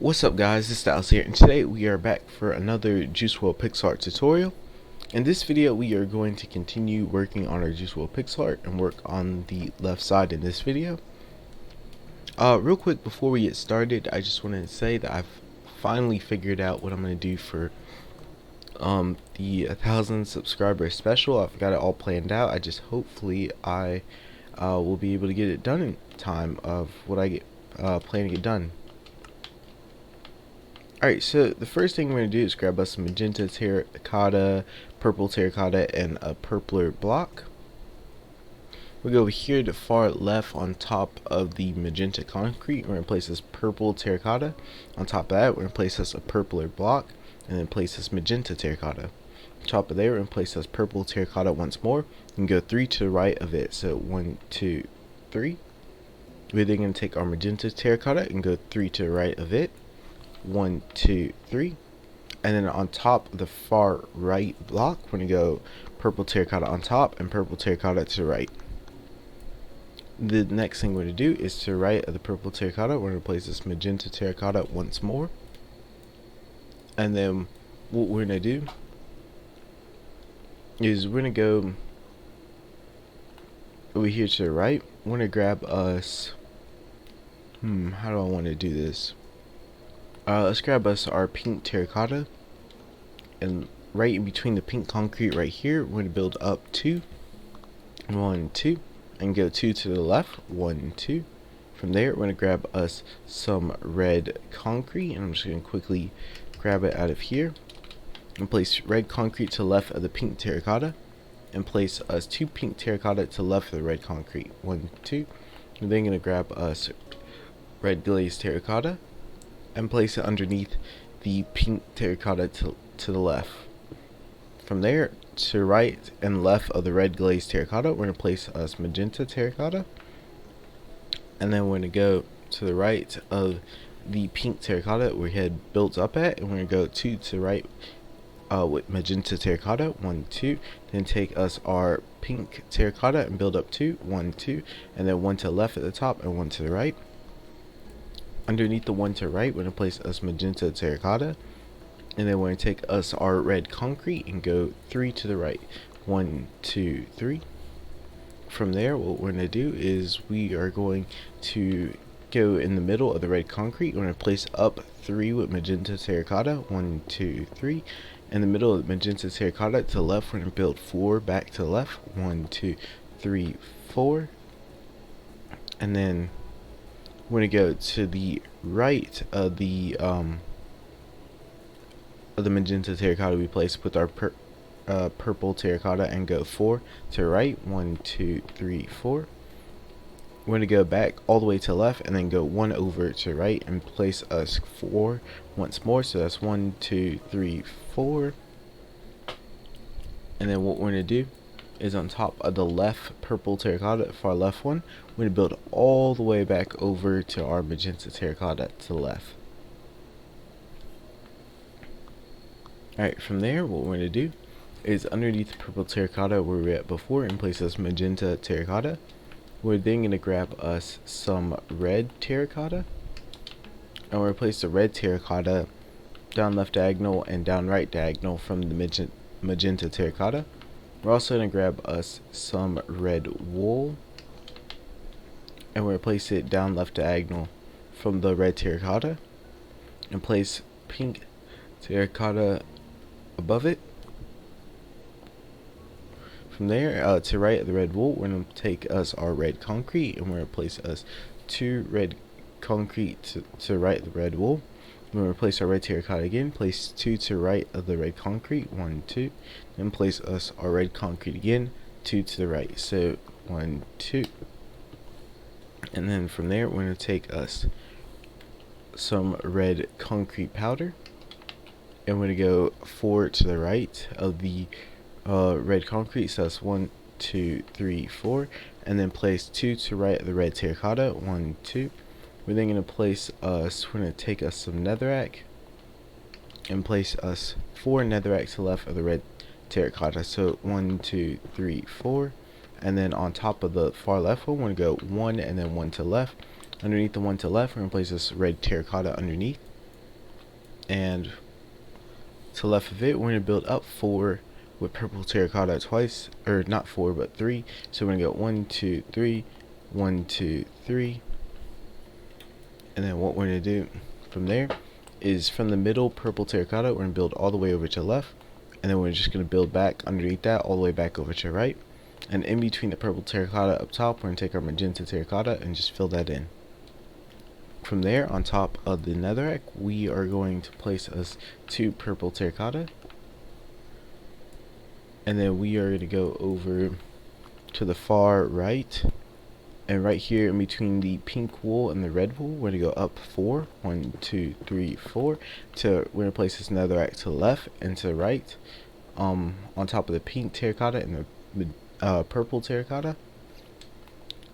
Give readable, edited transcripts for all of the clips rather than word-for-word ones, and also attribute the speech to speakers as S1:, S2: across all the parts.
S1: What's up guys, this is Styles here, and today we are back for another Juice WRLD pixel art tutorial. In this video we are going to continue working on our Juice WRLD pixel art and work on the left side in this video. Real quick before we get started, I just wanted to say that I've finally figured out what I'm going to do for the 1,000 subscriber special. I've got it all planned out. Hopefully I will be able to get it done in time of what I plan to get done. Alright, so the first thing we're going to do is grab us some magenta terracotta, purple terracotta, and a purpler block. We'll go over here to far left on top of the magenta concrete. We're going to place this purple terracotta. On top of that, we're going to place us a purpler block, and then place this magenta terracotta. On top of there, we're going to place this purple terracotta once more, and go 3 to the right of it. So 1, 2, 3. We're then going to take our magenta terracotta and go 3 to the right of it. 1, 2, 3, and then on top of the far right block we're going to go purple terracotta on top and purple terracotta to the right. The next thing we're going to do is to the right of the purple terracotta we're going to place this magenta terracotta once more, and then what we're going to do is we're going to go over here to the right. We're going to grab us how do I want to do this? Let's grab us our pink terracotta, and right in between the pink concrete right here, we're going to build up 2, 1, 2, and go 2 to the left, 1, 2. From there, we're going to grab us some red concrete, and I'm just going to quickly grab it out of here, and place red concrete to the left of the pink terracotta, and place us 2 pink terracotta to the left of the red concrete, 1, 2. We're then going to grab us red glazed terracotta, and place it underneath the pink terracotta to the left. From there, to the right and left of the red glazed terracotta, we're going to place us magenta terracotta, and then we're going to go to the right of the pink terracotta we had built up at, and we're going to go 2 to the right with magenta terracotta, 1, 2, then take us our pink terracotta and build up 2, 1, 2, and then 1 to the left at the top and 1 to the right. Underneath the 1 to the right, we're going to place us magenta terracotta, and then we're going to take us our red concrete and go 3 to the right, 1, 2, 3. From there, what we're going to do is we are going to go in the middle of the red concrete. We're going to place up 3 with magenta terracotta, 1, 2, 3. In the middle of the magenta terracotta to the left, we're going to build 4 back to the left, 1, 2, 3, 4. And then we're going to go to the right of the magenta terracotta we placed with our purple terracotta and go 4 to the right, 1, 2, 3, 4. We're going to go back all the way to the left and then go 1 over to the right and place us 4 once more. So that's 1, 2, 3, 4. And then what we're going to do is on top of the left purple terracotta, far left one, we're going to build all the way back over to our magenta terracotta to the left. Alright, from there what we're going to do is underneath the purple terracotta where we were at before and place this magenta terracotta. We're then going to grab us some red terracotta, and we're going to place the red terracotta down left diagonal and down right diagonal from the magenta terracotta. We're also going to grab us some red wool, and we're going to place it down left diagonal from the red terracotta, and place pink terracotta above it. From there, to the right of the red wool, we're going to take us our red concrete, and we're going to place us 2 red concrete to the right of the red wool. We're going to place our red terracotta again, place 2 to the right of the red concrete, 1, 2, then place us our red concrete again, 2 to the right, so 1, 2. And then from there, we're going to take us some red concrete powder, and we're going to go 4 to the right of the red concrete, so that's 1, 2, 3, 4, and then place 2 to the right of the red terracotta, 1, 2. We're then going to place us, we're going to take us some netherrack and place us 4 netherrack to the left of the red terracotta, so 1, 2, 3, 4. And then on top of the far left one, we're going to go 1 and then 1 to the left. Underneath the 1 to the left, we're going to place this red terracotta underneath. and to the left of it, we're going to build up 4 with purple terracotta twice, or not 4 but 3. So we're going to go 1 2 3, 1 2 3, and then what we're going to do from there is from the middle purple terracotta, we're going to build all the way over to the left, and then we're just going to build back underneath that all the way back over to the right, and in between the purple terracotta up top, we're going to take our magenta terracotta and just fill that in. From there, on top of the netherrack, we are going to place us 2 purple terracotta, and then we are going to go over to the far right, and right here in between the pink wool and the red wool, we're going to go up 4, 1 2 3 4, we're going to place this netherrack to the left and to the right, on top of the pink terracotta and the purple terracotta,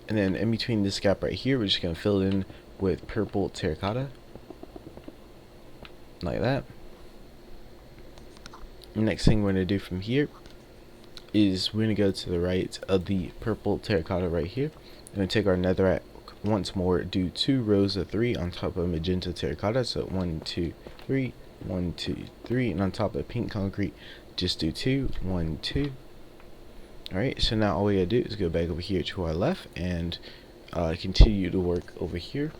S1: and then in between this gap right here, we're just going to fill it in with purple terracotta like that. The next thing we're going to do from here is we're going to go to the right of the purple terracotta right here, and take our netherrack once more, do 2 rows of 3 on top of magenta terracotta, so 1 2 3, 1 2 3, and on top of pink concrete just do 2 1 2. Alright, so now all we gotta do is go back over here to our left and continue to work over here.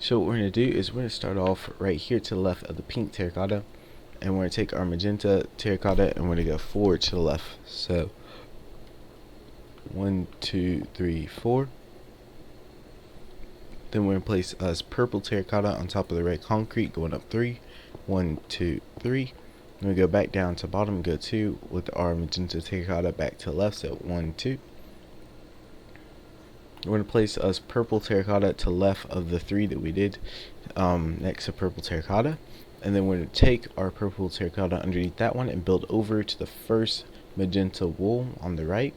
S1: So what we're going to do is we're going to start off right here to the left of the pink terracotta, and we're going to take our magenta terracotta and we're going to go 4 to the left. So 1 2 3 4. Then we're going to place us purple terracotta on top of the red concrete, going up 3, 1 2 3. Then we go back down to bottom, go 2 with our magenta terracotta back to the left, so 1 2. We're going to place us purple terracotta to the left of the 3 that we did next to purple terracotta, and then we're going to take our purple terracotta underneath that one and build over to the first magenta wool on the right.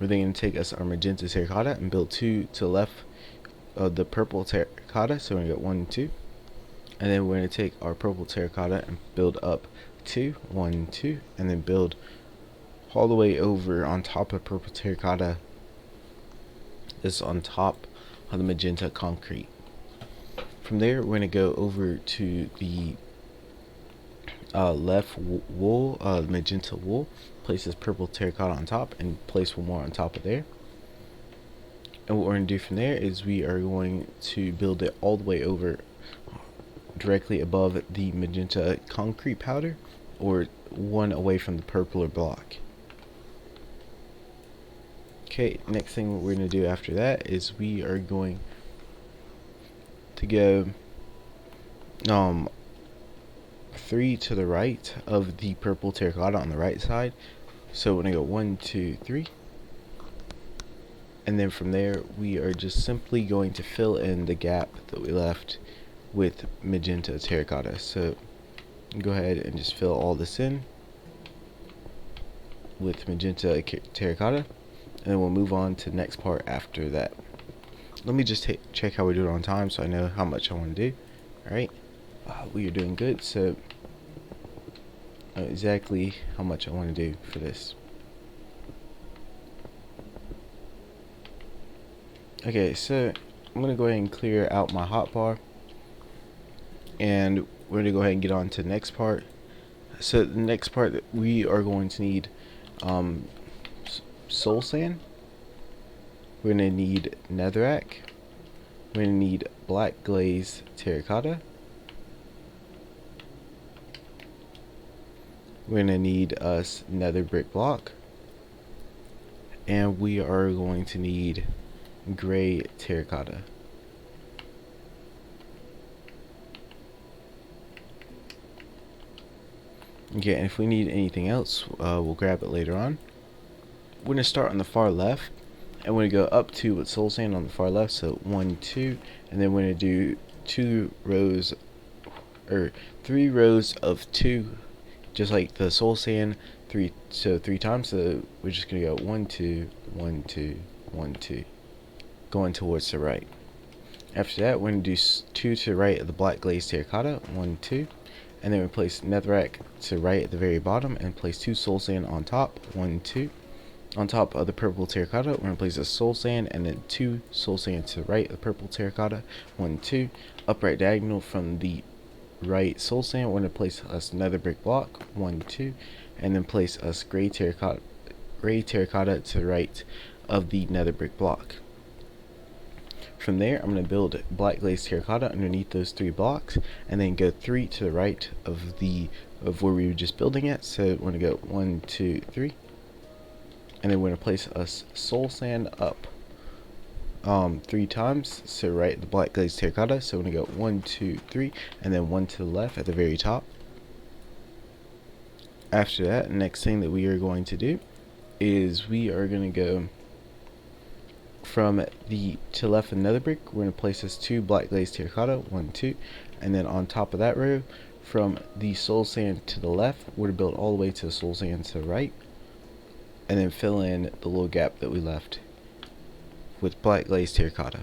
S1: We're then going to take us our magenta terracotta and build 2 to the left of the purple terracotta, so we're going to go 1 2, and then we're going to take our purple terracotta and build up 2 1 2, and then build all the way over on top of purple terracotta. This on top of the magenta concrete. From there, we're going to go over to the left wool, magenta wool, place this purple terracotta on top, and place one more on top of there. And what we're going to do from there is we are going to build it all the way over directly above the magenta concrete powder, or one away from the purple block. Okay, next thing what we're going to do after that is we are going to go 3 to the right of the purple terracotta on the right side. So we're going to go 1 2 3, and then from there we are just simply going to fill in the gap that we left with magenta terracotta. So go ahead and just fill all this in with magenta terracotta, and then we'll move on to the next part after that. Let me just check how we do it on time so I know how much I want to do. Alright, we are doing good, so I know exactly how much I want to do for this. Okay, so I'm going to go ahead and clear out my hotbar, and we're going to go ahead and get on to the next part. So the next part that we are going to need soul sand, we're going to need netherrack, we're going to need black glaze terracotta, we're going to need us nether brick block, and we are going to need gray terracotta. Okay, and if we need anything else, we'll grab it later on. We're going to start on the far left, and we're going to go up 2 with soul sand on the far left, so 1 2, and then we're going to do 3 rows of 2, just like the soul sand, 3 times. So we're just going to go 1 2 1 2 1 2, going towards the right. After that, we're going to do 2 to the right of the black glaze terracotta, 1 2, and then we place netherrack to the right at the very bottom and place 2 soul sand on top, 1 2. On top of the purple terracotta, we're going to place a soul sand and then 2 soul sand to the right of the purple terracotta. 1, 2. Upright diagonal from the right soul sand, we're going to place us another brick block. 1, 2. And then place us gray terracotta to the right of the nether brick block. From there, I'm going to build black glazed terracotta underneath those 3 blocks, and then go 3 to the right of where we were just building at. So we're going to go 1, 2, 3. And then we're going to place us soul sand up 3 times, so right the black glazed terracotta. So we're going to go 1, 2, 3, and then 1 to the left at the very top. After that, next thing that we are going to do is we are going to go from the to left of nether brick. We're going to place us 2 black glazed terracotta, 1, 2, and then on top of that row, from the soul sand to the left, we're going to build all the way to the soul sand to the right, and then fill in the little gap that we left with black glazed terracotta.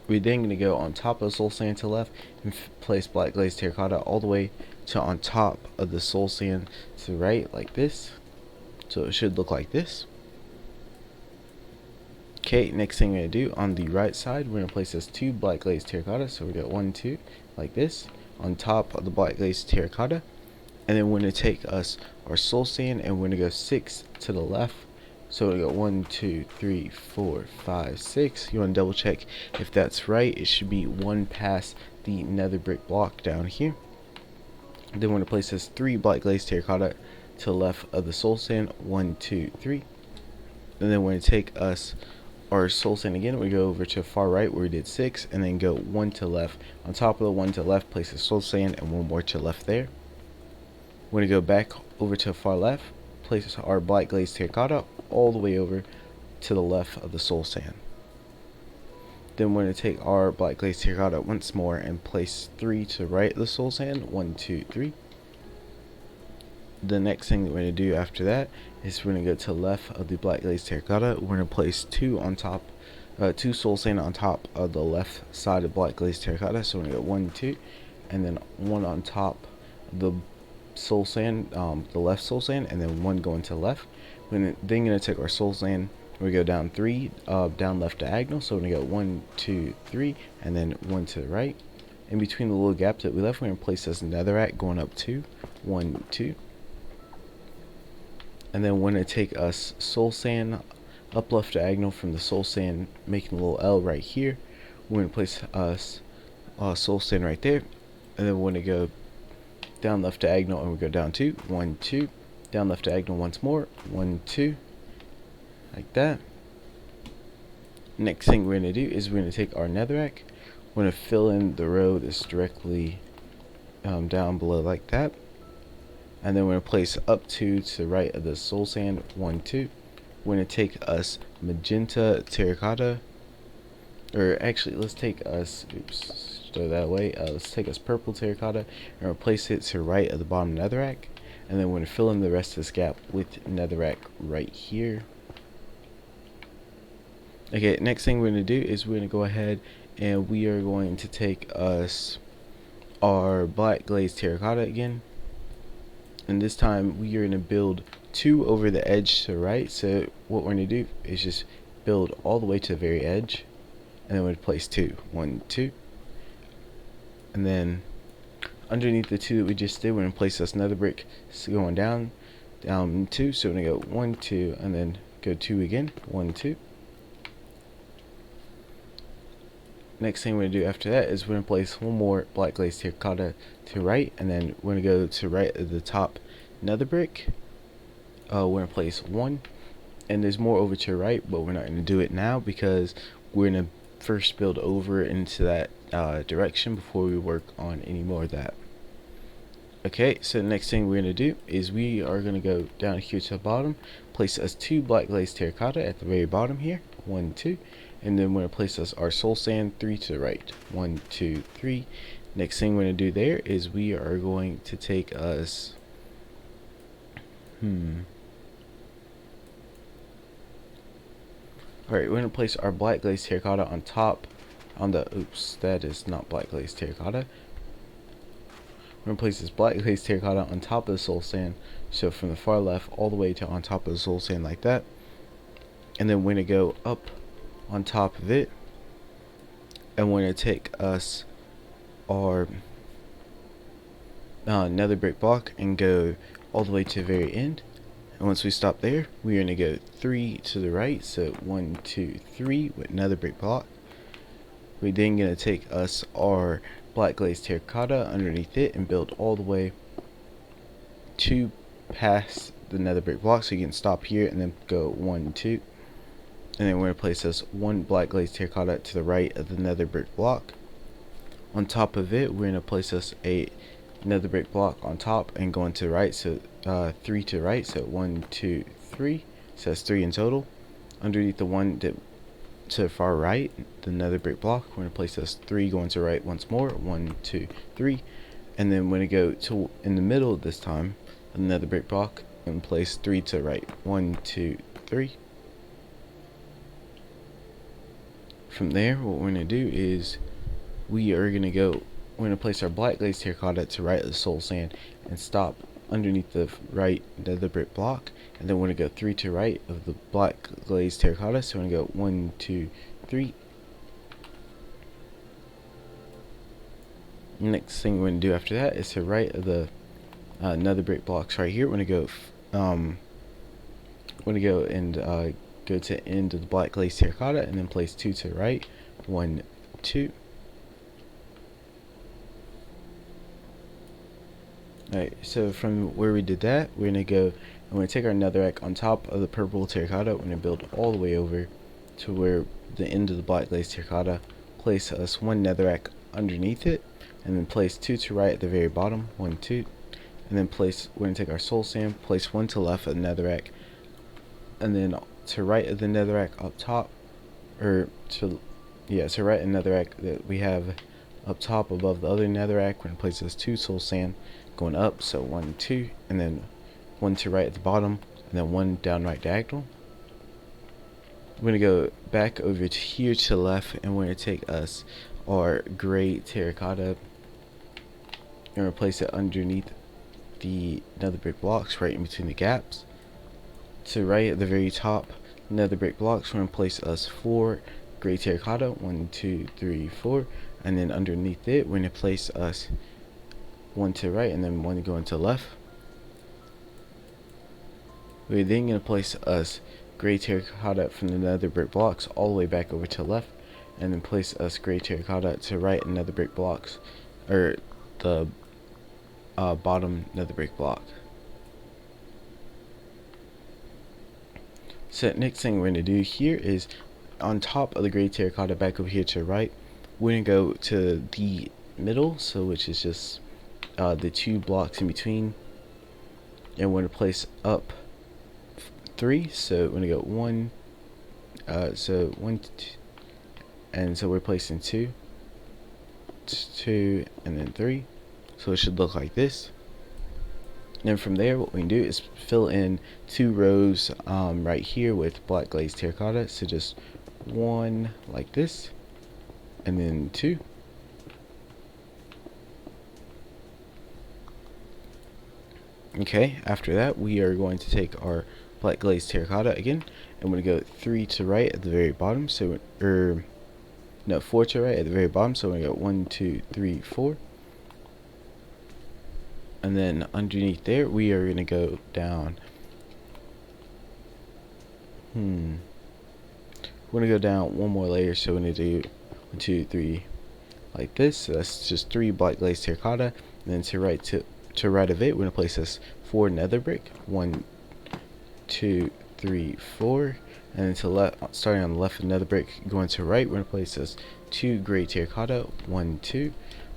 S1: We're then going to go on top of the soul sand to the left and place black glazed terracotta all the way to on top of the soul sand to the right, like this. So it should look like this. Okay, next thing we're going to do on the right side, we're going to place us 2 black glazed terracotta. So we got 1, 2, like this, on top of the black glazed terracotta. And then we're going to take us our soul sand and we're going to go 6 to the left. So we got 1, 2, 3, 4, 5, 6. You want to double check if that's right. It should be 1 past the nether brick block down here. Then we're going to place us 3 black glazed terracotta to the left of the soul sand. 1, 2, 3. And then we're going to take us our soul sand again. We go over to far right where we did 6, and then go 1 to the left. On top of the 1 to the left, place a soul sand and 1 more to the left there. We're going to go back over to far left, place our black glazed terracotta all the way over to the left of the soul sand. Then we're going to take our black glazed terracotta once more and place 3 to the right of the soul sand. 1, 2, 3. The next thing that we're going to do after that is we're going to go to the left of the black glazed terracotta. We're going to place 2 on top, 2 soul sand on top of the left side of black glazed terracotta. So we're going to go 1, 2, and then 1 on top of the soul sand, the left soul sand, and then 1 going to the left. We're then going to take our soul sand, we go down 3, down left diagonal. So we're going to go 1, 2, 3, and then 1 to the right. In between the little gaps that we left, we're going to place this netherrack going up 2, 1, 2. And then we're going to take us soul sand up left diagonal from the soul sand, making a little L right here. We're going to place us soul sand right there. And then we're going to go down left diagonal and we go down 2, 1, 2. Down left diagonal once more, 1, 2. Like that. Next thing we're going to do is we're going to take our netherrack. We're going to fill in the row that's directly down below like that. And then we're going to place up 2 to the right of the soul sand, 1, 2. We're going to take us magenta terracotta, or actually let's take us, go that way, let's take us purple terracotta and replace it to the right of the bottom netherrack. And then we're going to fill in the rest of this gap with netherrack right here. Okay, next thing we're going to do is we're going to go ahead and we are going to take us our black glazed terracotta again. And this time we are going to build 2 over the edge to the right. So what we're going to do is just build all the way to the very edge. And then we're going to place 2. 1, 2. And then underneath the 2 that we just did, we're going to place this nether brick going down 2. So we're going to go 1, 2, and then go 2 again. 1, 2. Next thing we're going to do after that is we're going to place 1 more black glazed terracotta to the right, and then we're going to go to the right of the top nether brick. We're going to place 1, and there's more over to the right, but we're not going to do it now because we're going to first build over into that direction before we work on any more of that. Okay, so the next thing we're going to do is we are going to go down here to the bottom, place us 2 black glazed terracotta at the very bottom here, 1, 2. And then we're going to place us our soul sand 3 to the right. 1, 2, 3. Next thing we're going to do there is we are going to take us Alright, we're going to place our black glazed terracotta on top on the oops, that is not black glazed terracotta. We're going to place this black glazed terracotta on top of the soul sand So from the far left all the way to on top of the soul sand like that. And then we're going to go up on top of it. And we're going to take us our nether brick block and go all the way to the very end. And once we stop there, we're going to go 3 to the right. So 1, 2, 3 with nether brick block. We're then going to take us our black glazed terracotta underneath it and build all the way to past the nether brick block. So you can stop here and then go 1, 2. And then we're going to place us one black glazed terracotta to the right of the nether brick block. On top of it, we're going to place us a nether brick block on top and going to the right. So 3 to the right. So 1, 2, 3. So that's 3 in total. Underneath the one that to the far right, the nether brick block, we're going to place us 3 going to the right once more. 1, 2, 3. And then we're going to go to in the middle this time, another brick block, and place 3 to the right. 1, 2, 3. From there, what we're going to do is we're going to place our black glazed terracotta to the right of the soul sand and stop underneath the right nether brick block. And then we're going to go 3 to the right of the black glazed terracotta. So we're going to go 1, 2, 3. Next thing we're going to do after that is to the right of the nether brick blocks right here. We're going to go and go to the end of the black glazed terracotta and then place 2 to the right. 1, 2. Alright, so from where we did that, we're going to go and we're going to take our netherrack on top of the purple terracotta. We're going to build all the way over to where the end of the black glazed terracotta, place us one netherrack underneath it, and then place 2 to right at the very bottom. 1, 2. And then we're going to take our soul sand, place 1 to left of the netherrack, and then to right of the netherrack up top, or to right of the netherrack that we have up top above the other netherrack. We're going to place those 2 soul sand going up, so 1, 2, and then 1 to right at the bottom, and then 1 down right diagonal. We're going to go back over to here to the left, and we're going to take us our gray terracotta and replace it underneath the nether brick blocks right in between the gaps. To right at the very top nether brick blocks, we're going to place us 4 gray terracotta. 1, 2, 3, 4, and then underneath it we're going to place us 1 to the right and then 1 going to the left. We're then going to place us gray terracotta from the nether brick blocks all the way back over to the left, and then place us gray terracotta to the right and nether brick blocks, or the bottom nether brick block. So next thing we're going to do here is on top of the gray terracotta back over here to the right, we're going to go to the middle, so which is just the 2 blocks in between, and we're going to place up 3. So we're going to go 1, so 1, 2, and so we're placing 2, 2, and then 3. So it should look like this. And then from there, what we can do is fill in 2 rows right here with black glazed terracotta. So just 1 like this, and then 2. Okay, after that, we are going to take our black glazed terracotta again, and we're going to go 3 to right at the very bottom. So, 4 to right at the very bottom. So we're going to go 1, 2, 3, 4. And then underneath there, we are going to go down. We're going to go down 1 more layer. So we're going to do 1, 2, 3 like this. So that's just 3 black glazed terracotta. And then to right of it, we're going to place this 4 nether brick. 1, 2, 3, 4. And then to left, starting on the left of nether brick, going to right, we're going to place this 2 gray terracotta. 1, 2.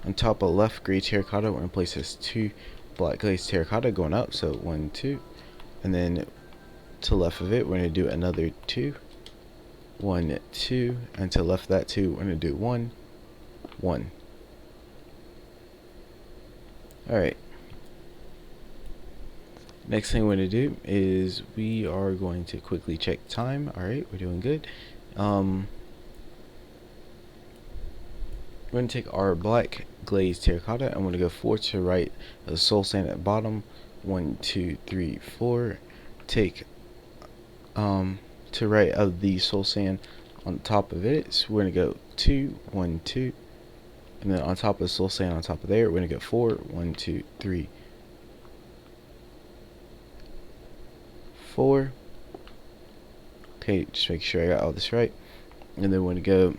S1: On top of left gray terracotta, we're going to place this 2 black glazed terracotta going up, so 1, 2. And then to left of it, we're going to do another 2. 1, 2. And to left of that 2, we're going to do 1, 1. Alright. Next thing we're going to do is we are going to quickly check time. Alright, we're doing good. We're going to take our black glazed terracotta and we're going to go 4 to right of the soul sand at the bottom, 1, 2, 3, 4. Take to right of the soul sand on top of it, so we're gonna go 2, 1, 2, and then on top of the soul sand on top of there, we're gonna go 4, 1, 2, 3, 4. Okay, just make sure I got all this right, and then we're gonna go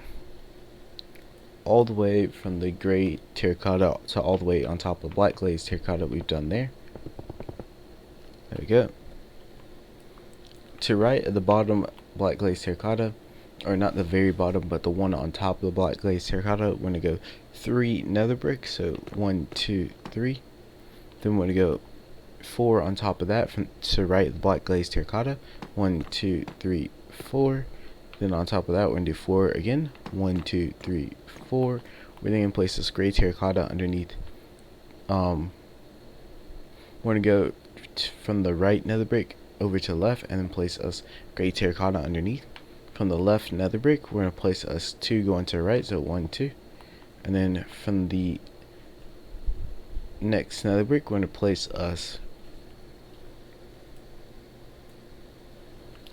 S1: all the way from the gray terracotta to all the way on top of the black glazed terracotta we've done there. There we go. To right at the bottom black glazed terracotta, or not the very bottom, but the one on top of the black glazed terracotta, we're gonna go 3 nether bricks. So 1, 2, 3. Then we're gonna go 4 on top of that from to right of the black glazed terracotta. 1, 2, 3, 4. Then on top of that, we're gonna do 4 again. 1, 2, 3, 4. We're then gonna place this gray terracotta underneath. We're gonna go from the right nether brick over to the left, and then place us gray terracotta underneath. From the left nether brick, we're gonna place us 2 going to the right, so 1, 2. And then from the next nether brick, we're gonna place us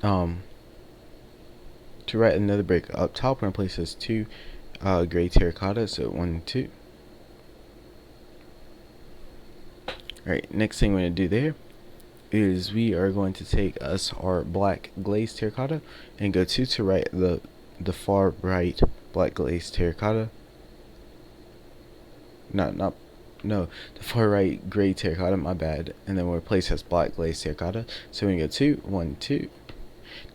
S1: to right another brick up top. We're gonna place us 2 gray terracotta, so 1, 2. Alright, next thing we're gonna do there is we are going to take us our black glazed terracotta and go 2 to right the far right black glazed terracotta. No, the far right gray terracotta, my bad. And then we'll place as black glazed terracotta. So we're gonna go 2, 1, 2.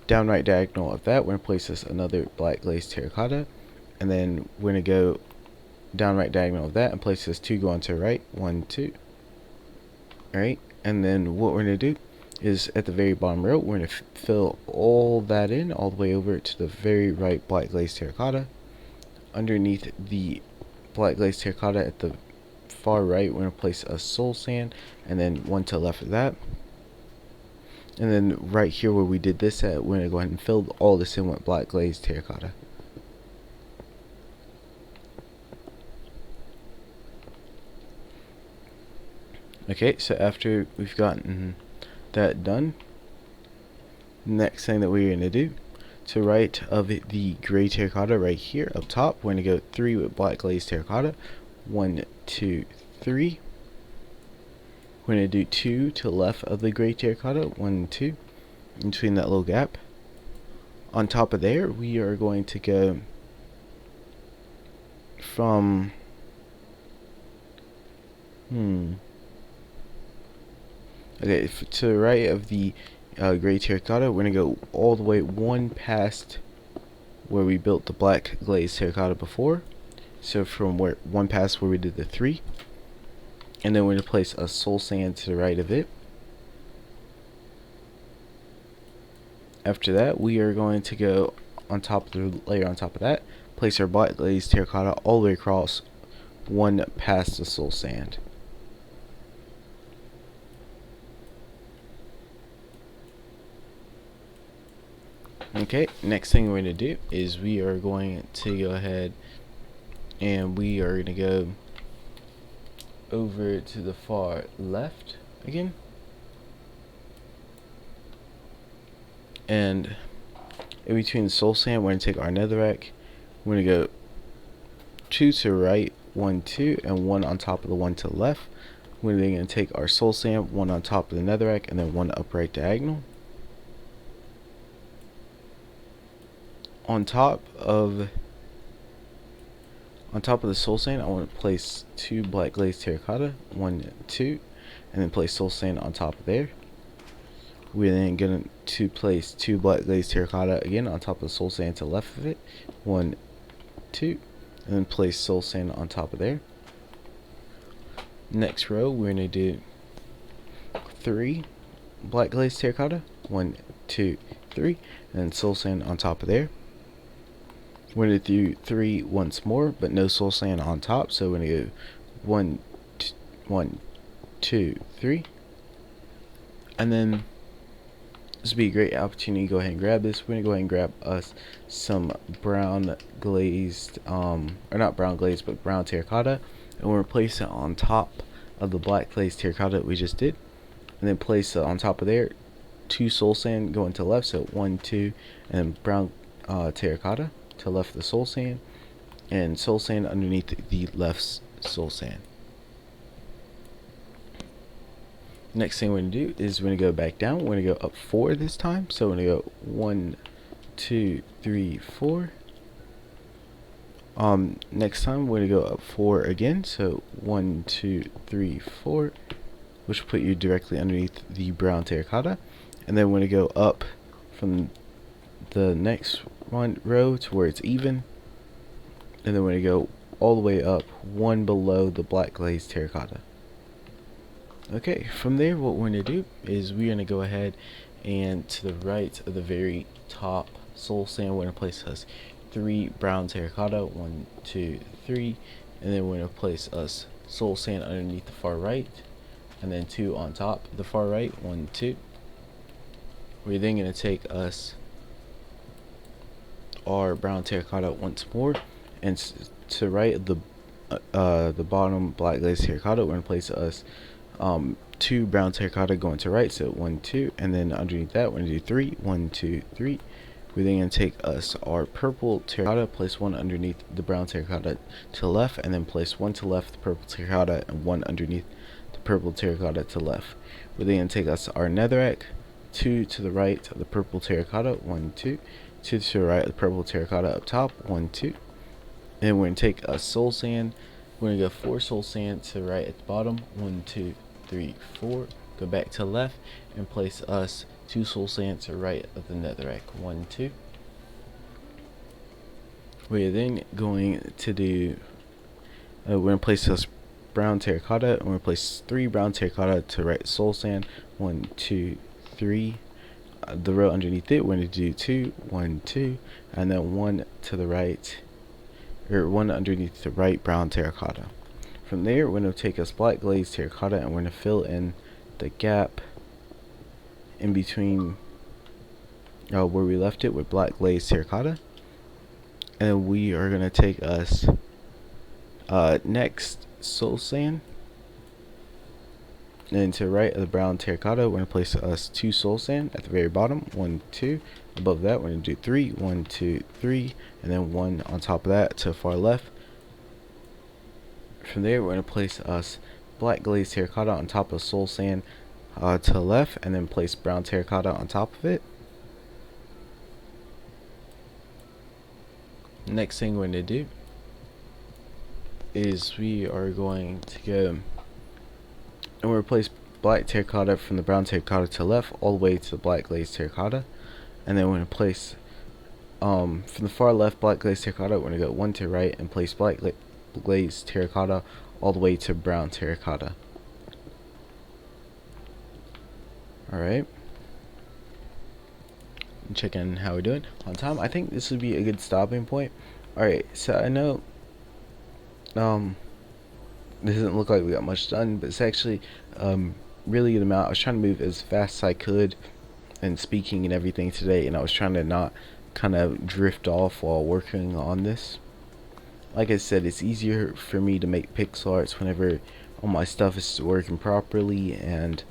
S1: Down right diagonal of that, we're gonna place us another black glazed terracotta, and then we're gonna go down right diagonal of that and place us 2 going to the right, 1, 2. Alright, and then what we're gonna do is at the very bottom row, we're gonna fill all that in all the way over to the very right black glazed terracotta. Underneath the black glazed terracotta at the far right, we're gonna place a soul sand, and then 1 to the left of that. And then right here where we did this at, we're gonna go ahead and fill all this in with black glazed terracotta. Okay, so after we've gotten that done, next thing that we're gonna do, to right of the gray terracotta right here up top, we're gonna go 3 with black glazed terracotta. 1, 2, 3. We're gonna do 2 to the left of the gray terracotta. 1, 2. In between that little gap. On top of there, we are going to go from okay, to the right of the gray terracotta, we're gonna go all the way 1 past where we built the black glazed terracotta before. So from where 1 past where we did the 3, and then we're gonna place a soul sand to the right of it. After that, we are going to go on top of the layer on top of that, place our black glazed terracotta all the way across 1 past the soul sand. Okay, next thing we're going to do is we are going to go ahead and we are going to go over to the far left again. And in between the soul sand, we're going to take our netherrack. We're going to go 2 to the right, 1, 2, and 1 on top of the 1 to the left. We're then going to take our soul sand, 1 on top of the netherrack, and then 1 upright diagonal. On top of the soul sand, I want to place 2 black glazed terracotta, 1, 2, and then place soul sand on top of there. We're then going to place 2 black glazed terracotta again on top of the soul sand to the left of it, 1, 2, and then place soul sand on top of there. Next row, we're going to do 3 black glazed terracotta, 1, 2, 3, and then soul sand on top of there. We're going to do 3 once more, but no soul sand on top, so we're going to go 1, 2, 3. And then this would be a great opportunity to go ahead and grab this. We're going to go ahead and grab us some brown glazed, or not brown glazed, but brown terracotta, and we're going to place it on top of the black glazed terracotta that we just did. and then place on top of there 2 soul sand going to the left, so 1, 2, and brown terracotta to left of the soul sand, and soul sand underneath the left soul sand. Next thing we're going to do is we're going to go back down. We're going to go up 4 this time, so we're going to go 1, 2, 3, 4. Next time we're going to go up 4 again, so 1, 2, 3, 4, which will put you directly underneath the brown terracotta. And then we're going to go up from the next one row to where it's even, and then we're going to go all the way up 1 below the black glazed terracotta. Okay, from there what we're going to do is we're going to go ahead and to the right of the very top soul sand, we're going to place us 3 brown terracotta, 1, 2, 3, and then we're going to place us soul sand underneath the far right, and then 2 on top the far right, 1, 2. We're then going to take us our brown terracotta once more, and to the right of the bottom black glazed terracotta, we're going to place us 2 brown terracotta going to right, so 1, 2, and then underneath that we're going to do 3, 1, 2, 3. We're then going to take us our purple terracotta, place 1 underneath the brown terracotta to the left, and then place 1 to the left the purple terracotta, and 1 underneath the purple terracotta to the left. We're then going to take us our netherrack, 2 to the right of the purple terracotta, 1, 2, 2 to the right of the purple terracotta up top, 1, 2. And we're going to take a soul sand. We're going to go 4 soul sand to the right at the bottom, 1, 2, 3, 4. Go back to the left and place us 2 soul sand to the right of the netherrack, 1, 2. We're then going to do, we're going to place us brown terracotta, and we're going to place 3 brown terracotta to the right soul sand, 1, 2, 3. The row underneath it, we're going to do 2, 1, 2, and then 1 to the right, or 1 underneath the right brown terracotta. From there, we're going to take us black glazed terracotta, and we're going to fill in the gap in between where we left it with black glazed terracotta. And we are going to take us next soul sand, and to the right of the brown terracotta, we're going to place us 2 soul sand at the very bottom, 1, 2. Above that, we're going to do 3, 1, 2, 3, and then 1 on top of that to the far left. From there, we're going to place us black glazed terracotta on top of soul sand to the left, and then place brown terracotta on top of it. Next thing we're going to do is we are going to go and we'll replace black terracotta from the brown terracotta to the left all the way to the black glazed terracotta, and then we're going to place from the far left black glazed terracotta, we're going to go 1 to the right and place black glazed terracotta all the way to brown terracotta. Alright, checking how we're doing on time. I think this would be a good stopping point. Alright, so I know this doesn't look like we got much done, but it's actually really good amount. I was trying to move as fast as I could and speaking and everything today, and I was trying to not kind of drift off while working on this. Like I said, it's easier for me to make pixel arts whenever all my stuff is working properly, and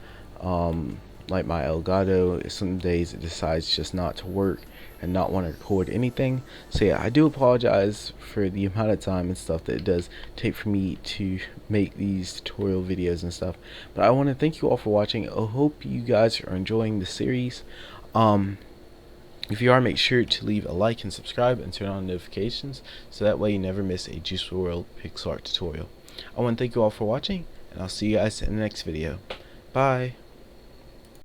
S1: like my Elgato, some days it decides just not to work and not want to record anything. So yeah, I do apologize for the amount of time and stuff that it does take for me to make these tutorial videos and stuff, but I want to thank you all for watching. I hope you guys are enjoying the series. If you are, make sure to leave a like and subscribe and turn on notifications so that way you never miss a Juice WRLD pixel art tutorial. I want to thank you all for watching, and I'll see you guys in the next video. Bye.